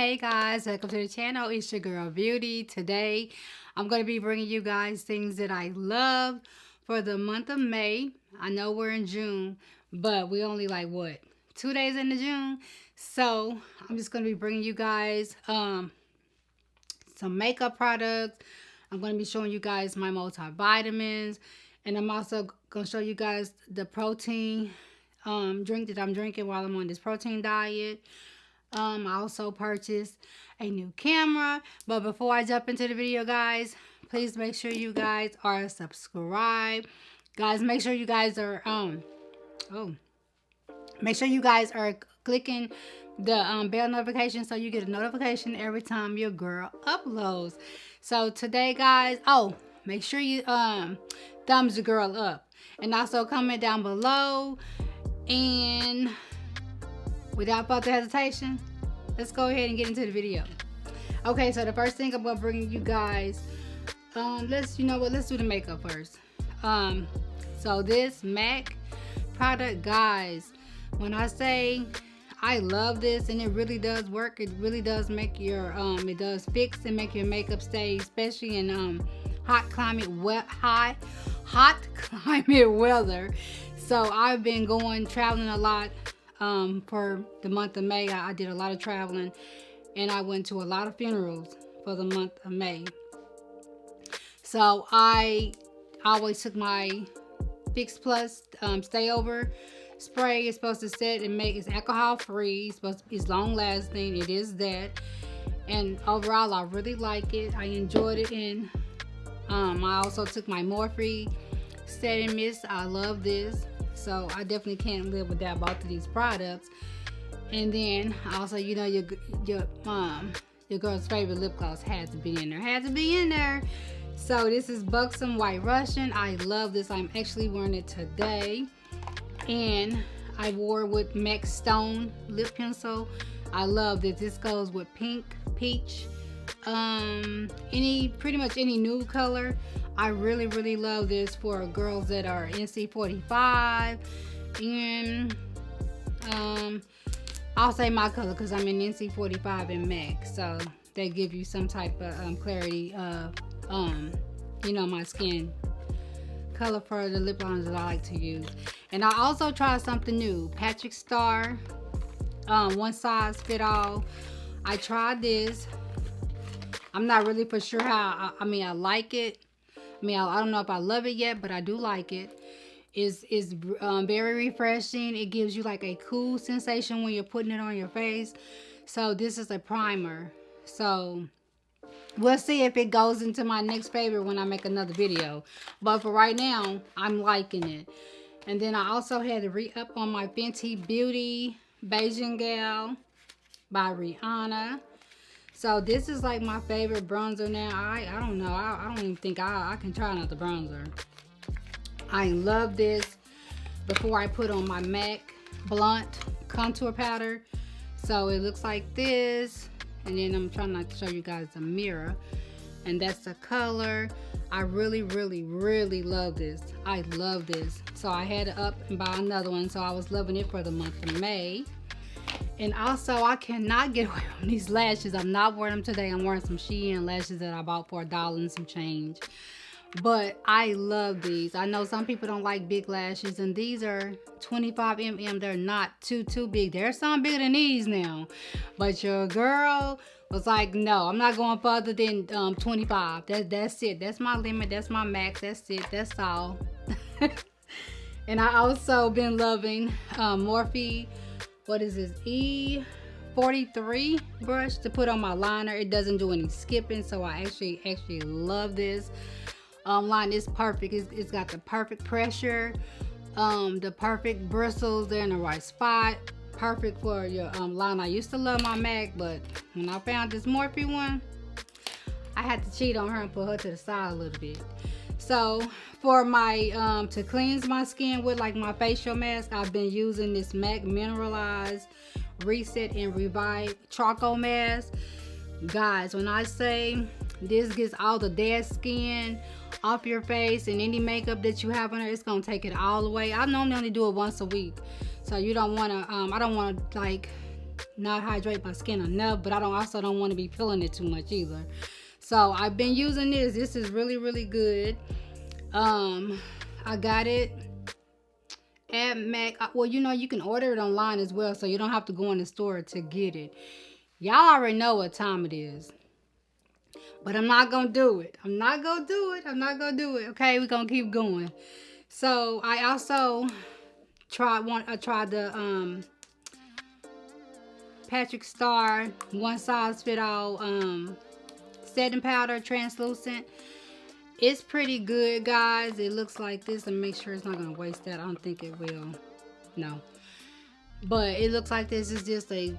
Hey guys, welcome to the channel. It's your girl Beauty. Today I'm going to be bringing you guys things that I love for the month of May. I know we're in June, but we only like what, 2 days into June. So I'm just going to be bringing you guys some makeup products. I'm going to be showing you guys my multivitamins, and I'm also going to show you guys the protein drink that I'm drinking while I'm on this protein diet. I also purchased a new camera, but before I jump into the video, guys, please make sure you guys are subscribed. Guys, make sure you guys are make sure you guys are clicking the bell notification so you get a notification every time your girl uploads. So today, guys, make sure you thumbs the girl up, and also comment down below. And without further hesitation, let's go ahead and get into the video. Okay, so the first thing I'm gonna bring you guys, let's do the makeup first. So this MAC product, guys, when I say I love this, and it really does work, it really does make your it does fix and make your makeup stay, especially in hot climate weather. So I've been traveling a lot. For the month of May, I did a lot of traveling, and I went to a lot of funerals for the month of May. So I always took my Fix Plus Stay Over spray. It's supposed to set and make, it's alcohol free, it's long lasting, it is that. And overall, I really like it. I enjoyed it. And I also took my Morphe setting mist. I love this. So I definitely can't live without both of these products. And then also, your girl's favorite lip gloss had to be in there. So this is Buxom White Russian. I love this. I'm actually wearing it today, and I wore it with MAC Stone lip pencil. I love this. This goes with pink, peach, pretty much any nude color. I really love this for girls that are NC45, and I'll say my color because I'm in NC45 and MAC, so they give you some type of clarity of my skin color for the lip liners that I like to use. And I also tried something new, Patrick Star one size fit all. I tried this. I'm not really for sure how I like it. I don't know if I love it yet, but I do like it. It's very refreshing. It gives you like a cool sensation when you're putting it on your face. So this is a primer. So we'll see if it goes into my next favorite when I make another video. But for right now, I'm liking it. And then I also had to re-up on my Fenty Beauty Beijing Gal by Rihanna. So this is like my favorite bronzer now. I don't know. I don't even think I can try another bronzer. I love this before I put on my MAC Blunt contour powder. So it looks like this. And then I'm trying not to show you guys the mirror. And that's the color. I really love this. I love this. So I had to up and buy another one. So I was loving it for the month of May. And also, I cannot get away from these lashes. I'm not wearing them today. I'm wearing some Shein lashes that I bought for $1 and some change. But I love these. I know some people don't like big lashes, and these are 25 mm. They're not too big. There's some bigger than these now. But your girl was like, no, I'm not going further than 25. That's it. That's my limit. That's my max. That's it. That's all. And I also been loving Morphe. What is this? E43 brush to put on my liner. It doesn't do any skipping, so I actually love this. Line is perfect. It's got the perfect pressure, the perfect bristles. They're in the right spot. Perfect for your line. I used to love my MAC, but when I found this Morphe one, I had to cheat on her and put her to the side a little bit. So for my to cleanse my skin with like my facial mask, I've been using this MAC Mineralized Reset and Revive Charcoal Mask. Guys, when I say this gets all the dead skin off your face and any makeup that you have on there, it's gonna take it all away. I normally only do it once a week, so you don't want to I don't want to like not hydrate my skin enough, but I also don't want to be peeling it too much either. So I've been using this. This is really good. I got it at MAC. Well, you know, you can order it online as well, so you don't have to go in the store to get it. Y'all already know what time it is. But I'm not gonna do it. I'm not gonna do it. Okay, we're gonna keep going. So I also tried the Patrick Star one size fit all setting powder, translucent. It's pretty good, guys. It looks like this, and make sure it's not gonna waste that. I don't think it will. No. But it looks like this is just a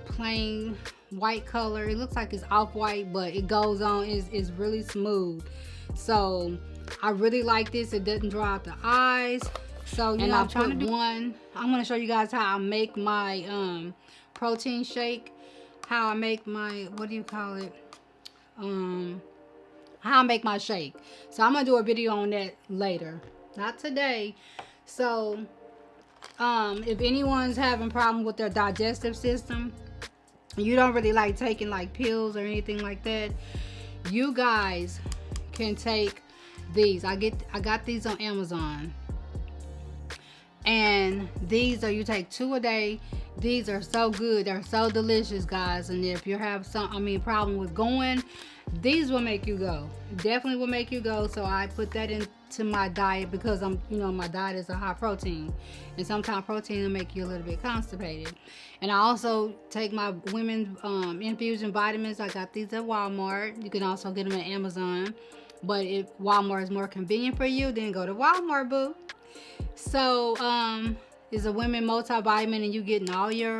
plain white color. It looks like it's off-white, but it goes on. It's really smooth. So I really like this. It doesn't dry out the eyes. So you know, I'm trying to do one. I'm gonna show you guys how I make my protein shake. How I make my, what do you call it? How I make my shake. So I'm gonna do a video on that later, not today. So if anyone's having problem with their digestive system, you don't really like taking like pills or anything like that, you guys can take these. I got these on Amazon, and these are, you take 2 a day. These are so good. They're so delicious, guys. And if you have problem with going, these will make you go. Definitely will make you go. So I put that into my diet because my diet is a high protein, and sometimes protein will make you a little bit constipated. And I also take my women's infusion vitamins. I got these at Walmart. You can also get them at Amazon, but if Walmart is more convenient for you, then go to Walmart, boo. So it's a women multivitamin, and you getting all your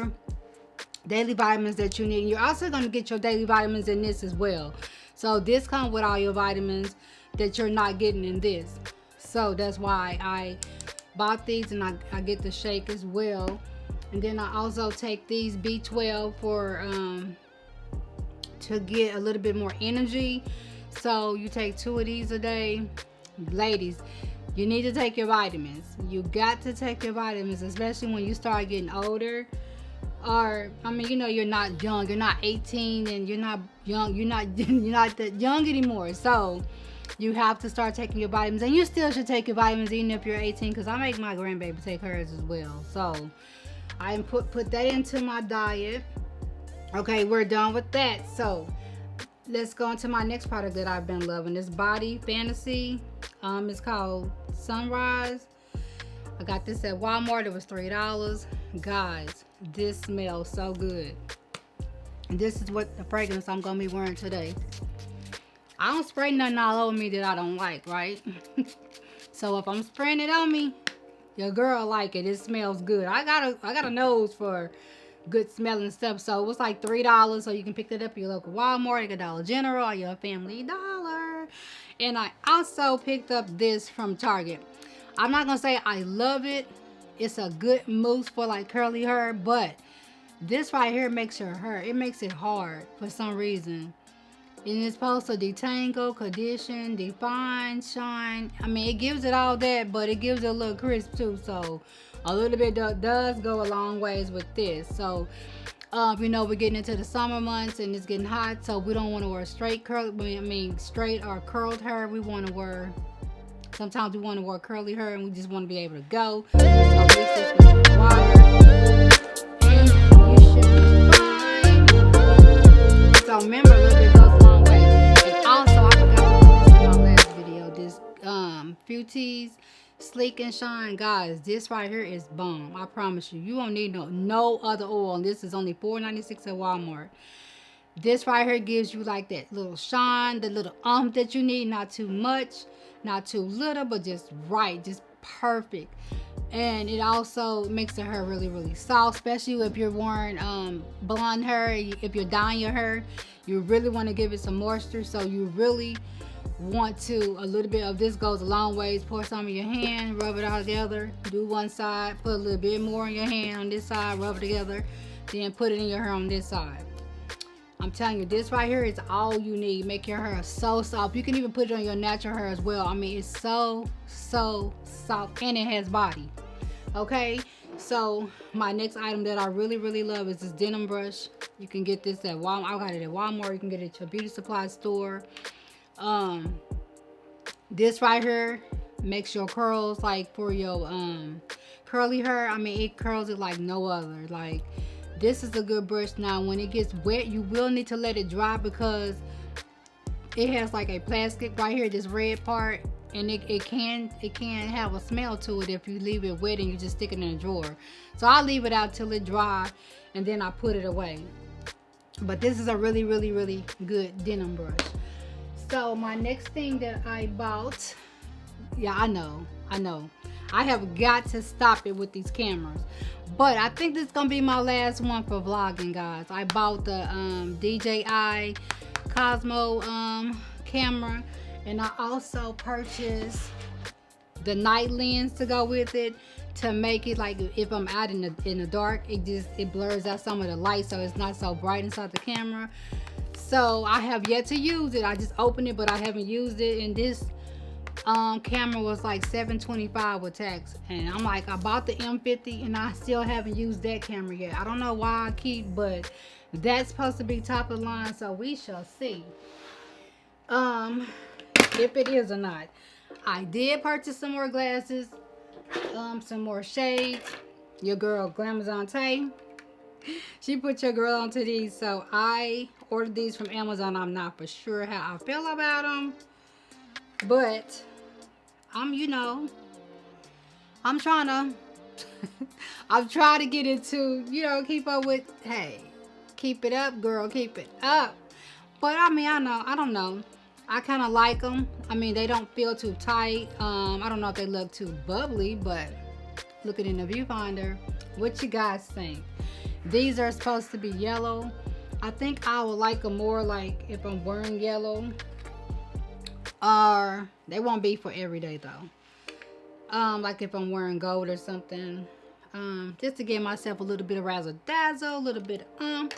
daily vitamins that you need. And you're also going to get your daily vitamins in this as well. So this comes with all your vitamins that you're not getting in this. So that's why I bought these, and I get the shake as well. And then I also take these B12 for to get a little bit more energy. So you take 2 of these a day. Ladies, you need to take your vitamins. You got to take your vitamins, especially when you start getting older. Or you're not young. You're not 18, and you're not young. You're not that young anymore. So you have to start taking your vitamins, and you still should take your vitamins even if you're 18. Because I make my grandbaby take hers as well. So I put that into my diet. Okay, we're done with that. So let's go into my next product that I've been loving. This Body Fantasy. It's called Sunrise. I got this at Walmart. It was $3. Guys, this smells so good. And this is what the fragrance I'm gonna be wearing today. I don't spray nothing all over me that I don't like, right? So if I'm spraying it on me, your girl like it. It smells good. I got a nose for good smelling stuff. So it was like $3. So you can pick that up at your local Walmart, your Dollar General, or your Family Dollar. And I also picked up this from Target. I'm not gonna say I love it. It's a good mousse for like curly hair, but this right here makes your hair, it makes it hard for some reason. And it's supposed to detangle, condition, define, shine. It gives it all that, but it gives it a little crisp too. So a little bit does go a long ways with this. So we're getting into the summer months, and it's getting hot, so we don't want to wear straight or curled hair. Sometimes we want to wear curly hair, and we just want to be able to go. So this is with water, and you should be fine. So remember, a little bit goes a long way. And also, I forgot to put this in my last video. This Futees Sleek and Shine, guys. This right here is bomb. I promise you. You don't need no other oil. And this is only $4.96 at Walmart. This right here gives you like that little shine, the little that you need. Not too much, not too little, but just right, just perfect. And it also makes the hair really soft, especially if you're wearing blonde hair. If you're dyeing your hair, you really want to give it some moisture. So you really want to, a little bit of this goes a long ways. Pour some in your hand, rub it all together, do one side, put a little bit more in your hand on this side, rub it together, then put it in your hair on this side. I'm telling you, this right here is all you need. Make your hair so soft. You can even put it on your natural hair as well. It's so soft, and it has body. Okay, So my next item that I really love is this denim brush. You can get this at Walmart. I got it at Walmart. You can get it at your beauty supply store. This right here makes your curls, like for your curly hair, I mean, it curls it like no other. Like, this is a good brush. Now when it gets wet, you will need to let it dry, because it has like a plastic right here, this red part, and it can have a smell to it if you leave it wet and you just stick it in a drawer. So I leave it out till it dry, and then I put it away. But this is a really good denim brush. So my next thing that I bought, yeah, I know I have got to stop it with these cameras, but I think this is gonna be my last one for vlogging, guys. I bought the DJI Cosmo camera, and I also purchased the night lens to go with it, to make it like if I'm out in the dark, it blurs out some of the light, so it's not so bright inside the camera. So I have yet to use it. I just opened it, but I haven't used it. And this camera was like $725 with tax, and I'm like, I bought the M50 and I still haven't used that camera yet. I don't know why I keep, but that's supposed to be top of the line, so we shall see if it is or not. I did purchase some more glasses, some more shades. Your girl Glamazon Tay, she put your girl onto these, so I ordered these from Amazon. I'm not for sure how I feel about them, but I'm trying to I'm trying to get into, keep up with, hey, keep it up, girl, keep it up. But I mean, I don't know, I kind of like them. I mean, they don't feel too tight. I don't know if they look too bubbly, but looking in the viewfinder, what you guys think? These are supposed to be yellow. I think I would like them more like if I'm wearing yellow. Or they won't be for every day though. Like if I'm wearing gold or something. Just to give myself a little bit of razzle dazzle, a little bit of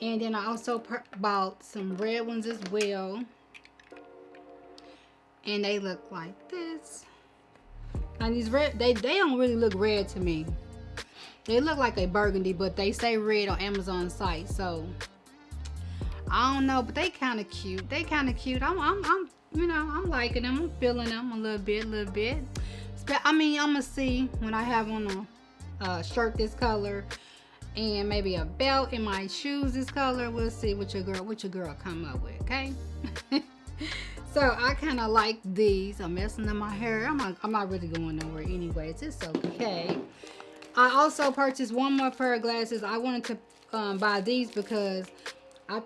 And then I also bought some red ones as well. And they look like this. Now these red, they don't really look red to me. They look like a burgundy, but they say red on Amazon site, so I don't know, but they kind of cute. They kind of cute. I'm liking them. I'm feeling them a little bit. I mean, I'm gonna see when I have on a shirt this color, and maybe a belt, and my shoes this color. We'll see what your girl come up with. Okay. So I kind of like these. I'm messing up my hair. I'm not really going nowhere anyways. It's okay. I also purchased one more pair of glasses. I wanted to buy these because I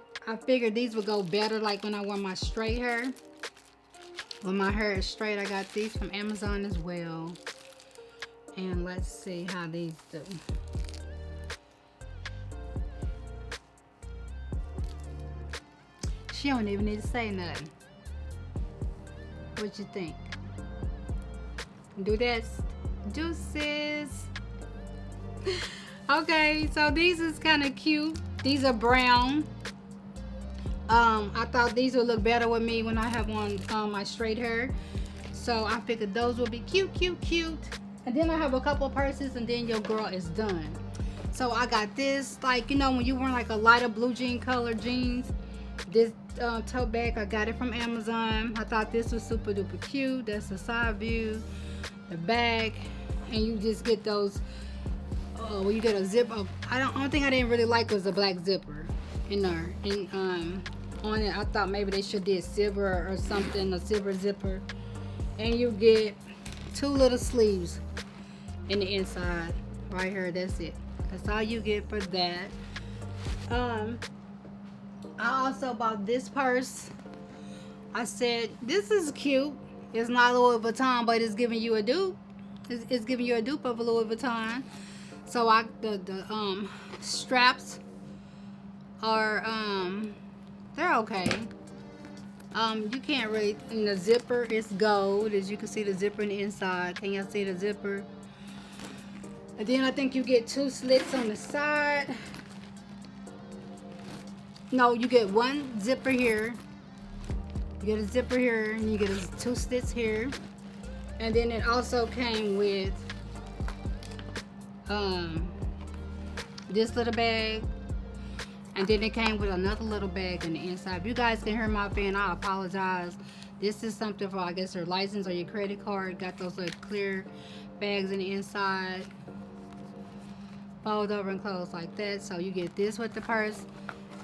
figured these would go better like when I wear my straight hair. When my hair is straight, I got these from Amazon as well. And let's see how these do. She don't even need to say nothing. What you think? Do that, deuces. Okay, so these is kind of cute. These are brown. I thought these would look better with me when I have on my straight hair, so I figured those would be cute. And then I have a couple purses, and then your girl is done. So I got this, like, when you wear like a lighter blue jean color jeans, this tote bag, I got it from Amazon. I thought this was super duper cute. That's the side view, the back, and you just get those. Well, you get a zipper. Only thing I didn't really like was the black zipper in there. And on it, I thought maybe they should did silver or something, a silver zipper. And you get 2 little sleeves in the inside right here. That's it. That's all you get for that. I also bought this purse. I said, this is cute. It's not Louis Vuitton, but it's giving you a dupe. It's giving you a dupe of a Louis Vuitton. So the straps are they're okay. You can't really, and the zipper is gold, as you can see the zipper in the inside. Can y'all see the zipper? And then I think you get 2 slits on the side. No, you get 1 zipper here. You get a zipper here, and you get 2 slits here. And then it also came with this little bag, and then it came with another little bag in the inside. If you guys can hear my fan, I apologize. This is something for, I guess, your license or your credit card. Got those little clear bags in the inside. Fold over and close like that. So you get this with the purse.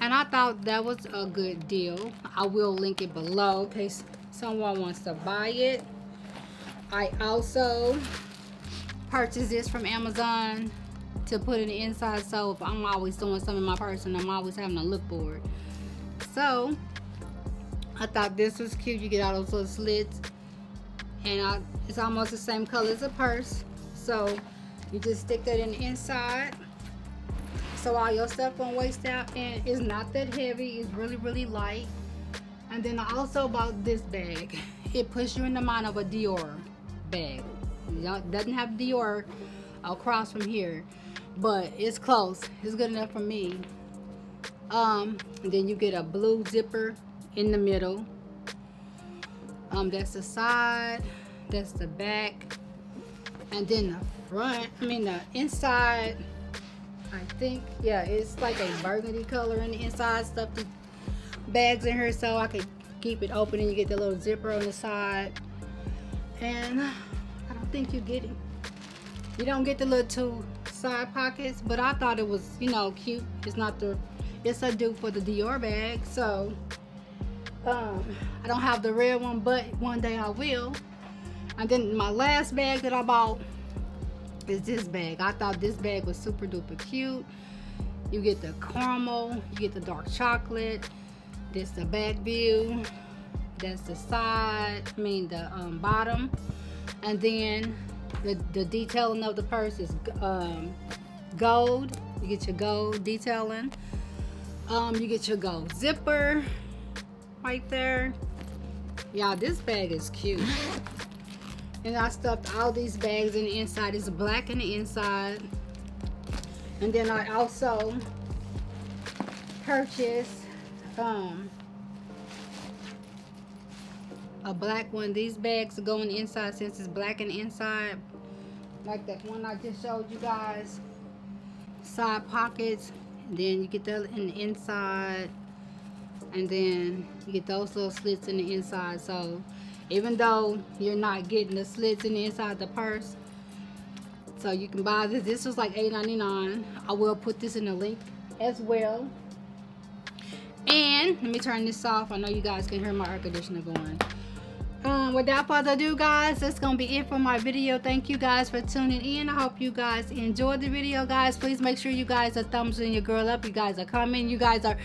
And I thought that was a good deal. I will link it below in case someone wants to buy it. I also purchased this from Amazon to put in the inside, so if I'm always doing something in my purse and I'm always having to look for it. So I thought this was cute. You get all those little slits, and it's almost the same color as a purse. So you just stick that in the inside, so all your stuff won't waste out, and it's not that heavy. It's really, really light. And then I also bought this bag. It puts you in the mind of a Dior bag. It doesn't have Dior across from here, but it's close. It's good enough for me. And then you get a blue zipper in the middle. That's the side, that's the back, and then the inside, I think, yeah, it's like a burgundy color in the inside. Stuff the bags in here so I could keep it open, and you get the little zipper on the side. And I don't think you don't get the little two side pockets, but I thought it was, cute. It's a dupe for the Dior bag. So I don't have the red one, but one day I will. And then my last bag that I bought is this bag. I thought this bag was super duper cute. You get the caramel, you get the dark chocolate. This the back view. That's the side, the bottom. And then the detailing of the purse is gold. You get your gold detailing. You get your gold zipper right there. Y'all, this bag is cute. And I stuffed all these bags in the inside. It's black in the inside. And then I also purchased a black one. These bags go in the inside since it's black in the inside, like that one I just showed you guys. Side pockets, and then you get that in the inside, and then you get those little slits in the inside. So even though you're not getting the slits in the inside of the purse, so you can buy this. This was like $8.99. I will put this in the link as well. And let me turn this off. I know you guys can hear my air conditioner going. Without further ado, guys, that's gonna be it for my video. Thank you guys for tuning in. I hope you guys enjoyed the video, guys. Please make sure you guys are thumbsing your girl up. You guys are coming, you guys are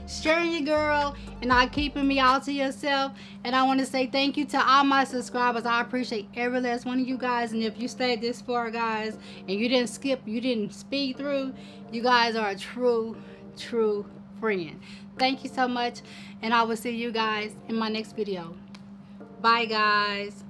sharing your girl, and not keeping me all to yourself. And I want to say thank you to all my subscribers. I appreciate every last one of you guys. And if you stayed this far, guys, and you didn't skip, you didn't speed through, you guys are a true friend. Thank you so much, and I will see you guys in my next video. Bye, guys.